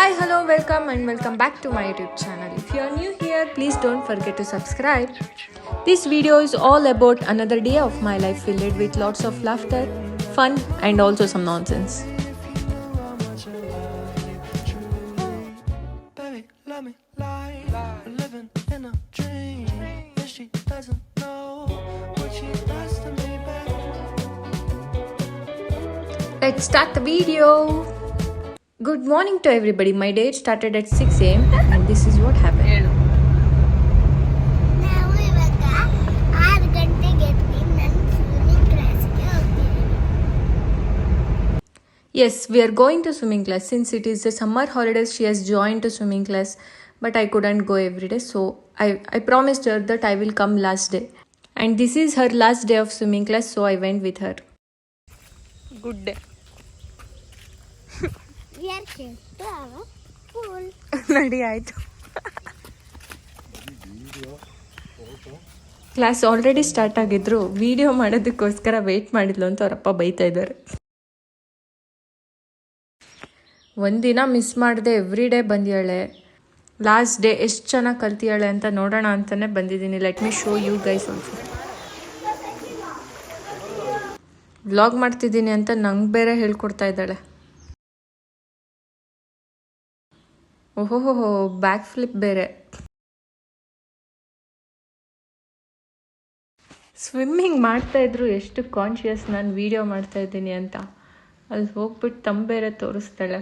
Hi, hello, welcome back to my YouTube channel. If you are new here, please don't forget to subscribe. This video is all about another day of my life filled with lots of laughter, fun and also some nonsense. Let's start the video. Good morning to everybody. My day started at 6 a.m. and this is what happened. ನಾವು ಇವಾಗ 6 ಗಂಟೆಗೆ ಎದ್ದು ನನ್ನ swimming ಕ್ಲಾಸ್ಗೆ ಹೋಗ್ತಿದ್ದೀವಿ. Yes, we are going to swimming class. Since it is the summer holidays, she has joined to swimming class, but I couldn't go every day. So I promised her that I will come last day. And this is her last day of swimming class, so I went with her. Good day. We are going to our pool. ನಡಿ ಆಯಿತು. Class already start ಆಗಿದ್ರು video ಮಾಡೋದಕ್ಕೋಸ್ಕರ wait ಮಾಡಿದ್ಲು ಅಂತ ಅವರಪ್ಪ ಬೈತಾ ಇದ್ದಾರೆ. ಒಂದಿನ ಮಿಸ್ ಮಾಡಿದೆ, ಎವ್ರಿ ಡೇ ಬಂದಿಯಾಳೆ. ಲಾಸ್ಟ್ ಡೇ ಎಷ್ಟು ಚೆನ್ನಾಗಿ ಕಲ್ತಿಯಾಳೆ ಅಂತ ನೋಡೋಣ ಅಂತಲೇ ಬಂದಿದ್ದೀನಿ. Let me show you guys also. Vlog ಮಾಡ್ತಿದ್ದೀನಿ ಅಂತ ನಂಗೆ ಬೇರೆ ಹೇಳ್ಕೊಡ್ತಾ ಇದ್ದಾಳೆ. ಓಹೋಹೋ, ಬ್ಯಾಕ್ ಫ್ಲಿಪ್ ಬೇರೆ. ಸ್ವಿಮ್ಮಿಂಗ್ ಮಾಡ್ತಾಯಿದ್ರು ಎಷ್ಟು ಕಾನ್ಷಿಯಸ್ ನಾನು ವೀಡಿಯೋ ಮಾಡ್ತಾಯಿದ್ದೀನಿ ಅಂತ. ಅಲ್ಲಿ ಹೋಗ್ಬಿಟ್ಟು ಬೇರೆ ತೋರಿಸ್ತಾಳೆ.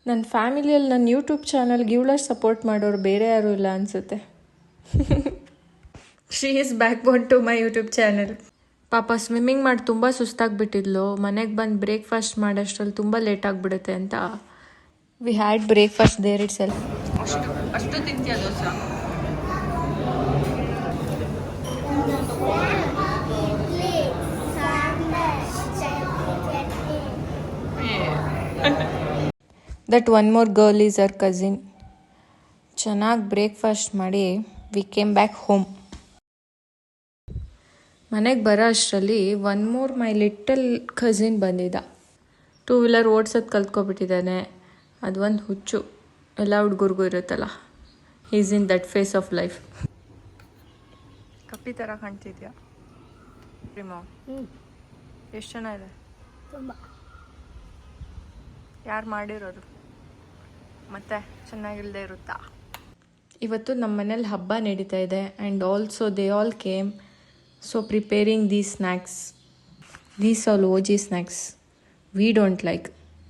ನನ್ನ ಫ್ಯಾಮಿಲಿಯಲ್ಲಿ ನನ್ನ ಯೂಟ್ಯೂಬ್ ಚಾನಲ್ಗೆ ಇವಳ ಸಪೋರ್ಟ್ ಮಾಡೋರು ಬೇರೆ ಯಾರೂ ಇಲ್ಲ ಅನಿಸುತ್ತೆ. She is backbone to my YouTube channel. ಪಾಪ ಸ್ವಿಮ್ಮಿಂಗ್ ಮಾಡಿ ತುಂಬ ಸುಸ್ತಾಗಿಬಿಟ್ಟಿದ್ಲು. ಮನೆಗೆ ಬಂದು ಬ್ರೇಕ್ಫಾಸ್ಟ್ ಮಾಡೋಷ್ಟ್ರಲ್ಲಿ ತುಂಬ ಲೇಟ್ ಆಗಿಬಿಡುತ್ತೆ ಅಂತ ವಿ ಹ್ಯಾಡ್ ಬ್ರೇಕ್ಫಾಸ್ಟ್ ದೇರ್ ಇಟ್ ಸೆಲ್ಫ್. ಅಷ್ಟು ತಿಂತೀಯ dosa? That one more girl is our cousin. ಚೆನ್ನಾಗಿ ಬ್ರೇಕ್ಫಾಸ್ಟ್ ಮಾಡಿ ವಿ ಕೇಮ್ ಬ್ಯಾಕ್ ಹೋಮ್. ಮನೆಗೆ ಬರೋ ಅಷ್ಟರಲ್ಲಿ one more my little cousin ಬಂದಿದ್ದ. 2 ವೀಲರ್ ಓಡ್ಸೋದು ಕಲ್ತ್ಕೊಬಿಟ್ಟಿದ್ದಾನೆ. ಅದು ಒಂದು ಹುಚ್ಚು, ಎಲ್ಲ ಹುಡುಗರಿಗೂ ಇರುತ್ತಲ್ಲ. Is in that phase of life. ಕಪ್ಪಿ ಥರ ಕಾಣ್ತಿದ್ಯಾ ಪ್ರಿಮೋ? ಎಷ್ಟು ಚೆನ್ನಾಗಿದೆ. ತುಂಬ. ಯಾರು ಮಾಡಿರೋರು ಮತ್ತೆ ಚೆನ್ನಾಗಿಲ್ಲದೆ ಇರುತ್ತಾ? ಇವತ್ತು ನಮ್ಮ ಮನೇಲಿ ಹಬ್ಬ ನಡೀತಾ ಇದೆ and also they all came. So preparing these snacks. These all OG snacks we don't like.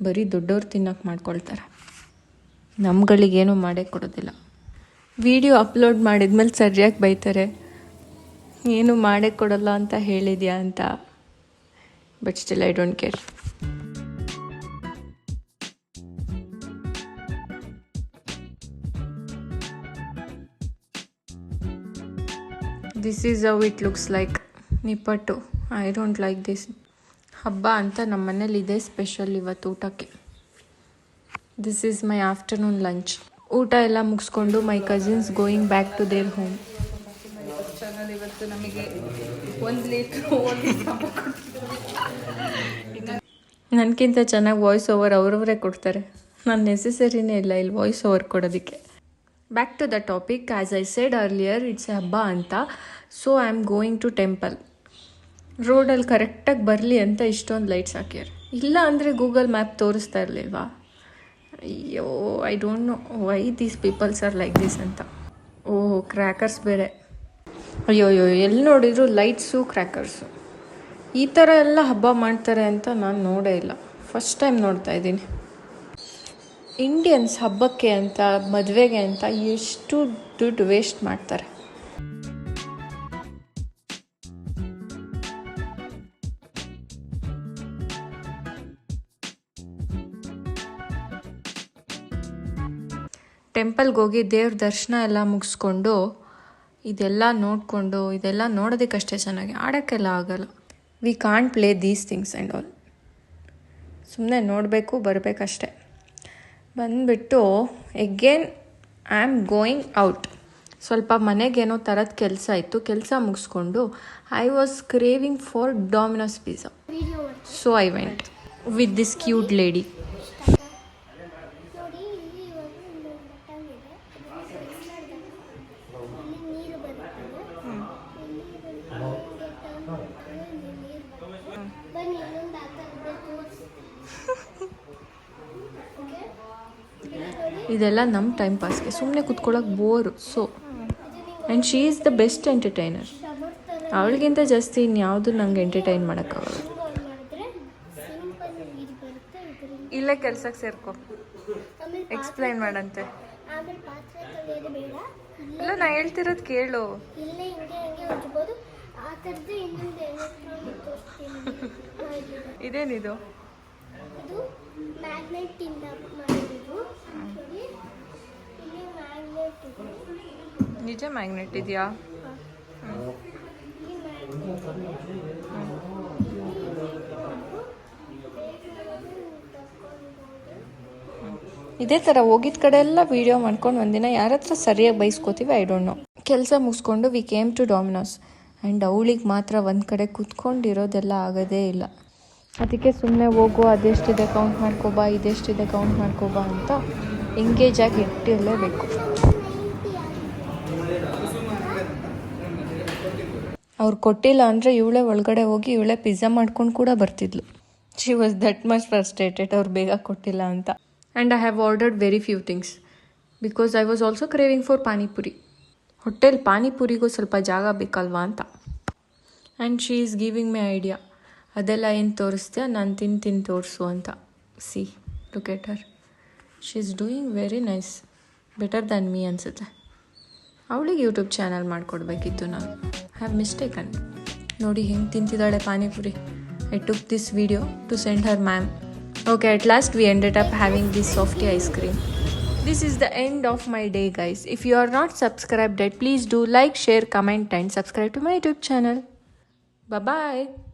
ಬರೀ ದೊಡ್ಡವ್ರು ತಿನ್ನೋಕೆ ಮಾಡ್ಕೊಳ್ತಾರೆ, ನಮ್ಗಳಿಗೇನು ಮಾಡೇ ಕೊಡೋದಿಲ್ಲ. ವಿಡಿಯೋ ಅಪ್ಲೋಡ್ ಮಾಡಿದ್ಮೇಲೆ ಸರಿಯಾಗಿ ಬೈತಾರೆ, ಏನು ಮಾಡೇ ಕೊಡಲ್ಲ ಅಂತ ಹೇಳಿದ್ಯಾ ಅಂತ. But still I don't care. This is how it looks like. Nippattu. I don't like this. ಹಬ್ಬ ಅಂತ ನಮ್ಮ ಮನೇಲಿ ಇದೇ ಸ್ಪೆಷಲ್ ಇವತ್ತು ಊಟಕ್ಕೆ. This is my afternoon lunch. ಊಟ ಎಲ್ಲ ಮುಗಿಸ್ಕೊಂಡು my cousins going back to their home. Channel ಇವತ್ತು ನಮಗೆ 1 ಲೀಟ್ರ್ ನನಗಿಂತ ಚೆನ್ನಾಗಿ ವಾಯ್ಸ್ ಓವರ್ ಅವರವರೇ ಕೊಡ್ತಾರೆ. ನಾನು ನೆಸೆಸರಿನೇ ಇಲ್ಲ ಇಲ್ಲಿ ವಾಯ್ಸ್ ಓವರ್ ಕೊಡೋದಕ್ಕೆ. Back to the topic. As I said earlier, it's habba ಅಂತ. So I am going to temple. ರೋಡಲ್ಲಿ ಕರೆಕ್ಟಾಗಿ ಬರಲಿ ಅಂತ ಇಷ್ಟೊಂದು ಲೈಟ್ಸ್ ಹಾಕ್ಯಾರ. ಇಲ್ಲ ಅಂದರೆ ಗೂಗಲ್ ಮ್ಯಾಪ್ ತೋರಿಸ್ತಾ ಇರಲಿಲ್ವಾ? ಅಯ್ಯೋ, I don't know why these peoples are like this ಅಂತ. ಓಹ್, ಕ್ರ್ಯಾಕರ್ಸ್ ಬೇರೆ. ಅಯ್ಯೋ, ಎಲ್ಲಿ ನೋಡಿದ್ರು ಲೈಟ್ಸು ಕ್ರ್ಯಾಕರ್ಸು. ಈ ಥರ ಎಲ್ಲ ಹಬ್ಬ ಮಾಡ್ತಾರೆ ಅಂತ ನಾನು ನೋಡೇ ಇಲ್ಲ. ಫಸ್ಟ್ ಟೈಮ್ ನೋಡ್ತಾ ಇದ್ದೀನಿ. ಇಂಡಿಯನ್ಸ್ ಹಬ್ಬಕ್ಕೆ ಅಂತ, ಮದುವೆಗೆ ಅಂತ ಎಷ್ಟು ದುಡ್ಡು ವೇಸ್ಟ್ ಮಾಡ್ತಾರೆ. ಟೆಂಪಲ್ಗೆ ಹೋಗಿ ದೇವ್ರ ದರ್ಶನ ಎಲ್ಲ ಮುಗಿಸ್ಕೊಂಡು ಇದೆಲ್ಲ ನೋಡಿಕೊಂಡು, ಇದೆಲ್ಲ ನೋಡೋದಕ್ಕಷ್ಟೇ ಚೆನ್ನಾಗಿ, ಆಡೋಕ್ಕೆಲ್ಲ ಆಗಲ್ಲ. We can't play these things and all. ಸುಮ್ಮನೆ ನೋಡಬೇಕು, ಬರಬೇಕಷ್ಟೆ. ಬಂದುಬಿಟ್ಟು again I am going out. ಸ್ವಲ್ಪ ಮನೆಗೇನೋ ಥರದ ಕೆಲಸ ಇತ್ತು. ಕೆಲಸ ಮುಗಿಸ್ಕೊಂಡು I was craving for Domino's pizza. So I went with this cute lady. ನೋಡಿ, ಇದೆಲ್ಲ ನಮ್ಮ ಟೈಮ್ ಪಾಸ್ಗೆ ಸುಮ್ಮನೆ ಕೂತ್ಕೊಳ್ಳೋಕೆ bore. So and she is the best entertainer. ಅವಳಿಗಿಂತ ಜಾಸ್ತಿ ಇನ್ಯಾವುದು ನಂಗೆ ಎಂಟರ್ಟೈನ್ ಮಾಡೋಕ್ಕಾಗಲ್ಲ. ಇಲ್ಲೇ ಕೆಲ್ಸಕ್ಕೆ ಸೇರ್ಕೊ, ಎಕ್ಸ್ಪ್ಲೈನ್ ಮಾಡಂತೆ. ಆಮೇಲೆ ಪಾತ್ರೆ ತೊಳೆಯೋದು ಬೇಡ, ಇಲ್ಲ ನಾ ಹೇಳ್ತಿರೋದು ಕೇಳು. ಇಲ್ಲೇ ಹಿಂಗೆ ಹಿಂಗೆ ಉಜ್ಬೋದು. ಆ ಥರದ್ದು ಇನ್ನೊಂದು ಎಲೆಕ್ಟ್ರಾನಿಕ್ ತೋರಿಸ್ತೀನಿ. ಇದೇನಿದು? ಇದು ಮ್ಯಾಗ್ನೆಟ್ ಇಂದ ಮಾಡಿರೋದು. ನೋಡಿ, ಇಲ್ಲಿ ಮ್ಯಾಗ್ನೆಟ್ ಇದೆ. ನಿಜ ಮ್ಯಾಗ್ನೆಟ್ ಇದೆಯಾ? ಈ ಮ್ಯಾಗ್ನೆಟ್ ಇದೇ ಥರ ಹೋಗಿದ ಕಡೆ ಎಲ್ಲ ವೀಡಿಯೋ ಮಾಡ್ಕೊಂಡು ಒಂದಿನ ಯಾರ ಹತ್ರ ಸರಿಯಾಗಿ ಬೈಸ್ಕೋತೀವಿ, ಐ ಡೋಂಟ್ ನೋ. ಕೆಲಸ ಮುಗಿಸ್ಕೊಂಡು we came to Domino's and ಅವಳಿಗೆ ಮಾತ್ರ ಒಂದು ಕಡೆ ಕೂತ್ಕೊಂಡಿರೋದೆಲ್ಲ ಆಗೋದೇ ಇಲ್ಲ. ಅದಕ್ಕೆ ಸುಮ್ಮನೆ ಹೋಗು, ಅದೆಷ್ಟಿದೆ ಕೌಂಟ್ ಮಾಡ್ಕೊಬಾ, ಇದೆಷ್ಟಿದೆ ಕೌಂಟ್ ಮಾಡ್ಕೊಬಾ ಅಂತ ಎಂಗೇಜ್ ಆಗಿ ಇಟ್ಟಿರಲೇಬೇಕು. ಅವ್ರು ಕೊಟ್ಟಿಲ್ಲ ಅಂದರೆ ಇವಳೇ ಒಳಗಡೆ ಹೋಗಿ ಇವಳೇ ಪಿಜ್ಜಾ ಮಾಡ್ಕೊಂಡು ಕೂಡ ಬರ್ತಿದ್ಲು. She was that much frustrated ಅವ್ರು ಬೇಗ ಕೊಟ್ಟಿಲ್ಲ ಅಂತ. And I have ordered very few things because I was also craving for panipuri. ಹೊಟ್ಟೆಲಿ ಪಾನಿಪುರಿಗೂ ಸ್ವಲ್ಪ ಜಾಗ ಬೇಕಲ್ವಾ ಅಂತ. And she is giving my idea, ಅದೆಲ್ಲ ಏನು ತೋರಿಸ್ತೀಯ, ನಾನು ತಿಂದು ತೋರಿಸು ಅಂತ. See look at her, she is doing very nice, better than me ಅನಿಸುತ್ತೆ. ಅವಳಿಗೆ ಯೂಟ್ಯೂಬ್ ಚಾನಲ್ ಮಾಡಿಕೊಡ್ಬೇಕಿತ್ತು ನಾನು. Have mistaken. ನೋಡಿ ಹೆಂಗೆ ತಿಂತಿದ್ದಾಳೆ panipuri. I took this video to send her ma'am. Okay, at last we ended up having this softy ice cream. This is the end of my day, guys. If you are not subscribed yet, please do like, share, comment and subscribe to my YouTube channel. Bye-bye.